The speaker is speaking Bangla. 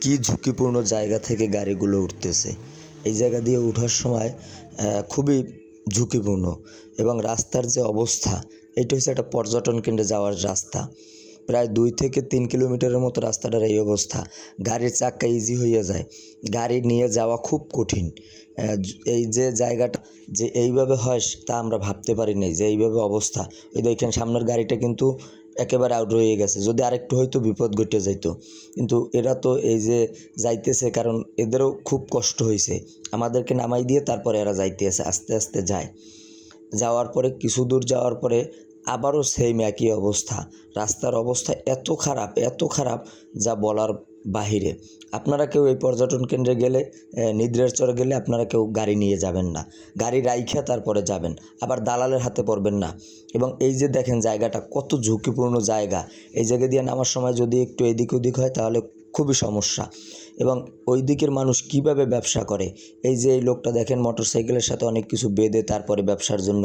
কি ঝুঁকিপূর্ণ জায়গা থেকে গাড়িগুলো উঠতেছে। এই জায়গা দিয়ে ওঠার সময় খুবই ঝুঁকিপূর্ণ এবং রাস্তার যে অবস্থা, এটা হচ্ছে একটা পর্যটন কেন্দ্রে যাওয়ার রাস্তা। প্রায় 2 থেকে 3 কিলোমিটারের মতো রাস্তাটার এই অবস্থা। গাড়ির চাক্কা ইজি হইয়া যায়, গাড়ি নিয়ে যাওয়া খুব কঠিন। এই যে জায়গাটা যে এইভাবে হয় তা আমরা ভাবতে পারি নাই যে এইভাবে অবস্থা। ওই দেখেন সামনের গাড়িটা কিন্তু একেবারে আউট হয়ে গেছে, যদি আরেকটু হয়তো বিপদ ঘটে যেত। কিন্তু এরা তো এই যে যাইতেছে, কারণ এদেরও খুব কষ্ট হয়েছে, আমাদেরকে নামাই দিয়ে তারপরে এরা যাইতেছে, আস্তে আস্তে যায়। যাওয়ার পরে কিছু দূর যাওয়ার পরে আবারও সেম একই অবস্থা। রাস্তার অবস্থা এত খারাপ যা বলার বাহিরে। আপনারা কেউ এই পর্যটন কেন্দ্রে গেলে, নিদ্রার চরে গেলে আপনারা কেউ গাড়ি নিয়ে যাবেন না, গাড়ি রাইখা তারপরে যাবেন, আবার দালালের হাতে পড়বেন না। এবং এই যে দেখেন জায়গাটা কত ঝুঁকিপূর্ণ জায়গা, এই জায়গা দিয়ে নামার সময় যদি একটু এদিক ওদিক হয় তাহলে খুবই সমস্যা। এবং ওই দিকের মানুষ কিভাবে ব্যবসা করে, এই যে এই লোকটা দেখেন মোটরসাইকেলের সাথে অনেক কিছু বেঁধে তারপরে ব্যবসার জন্য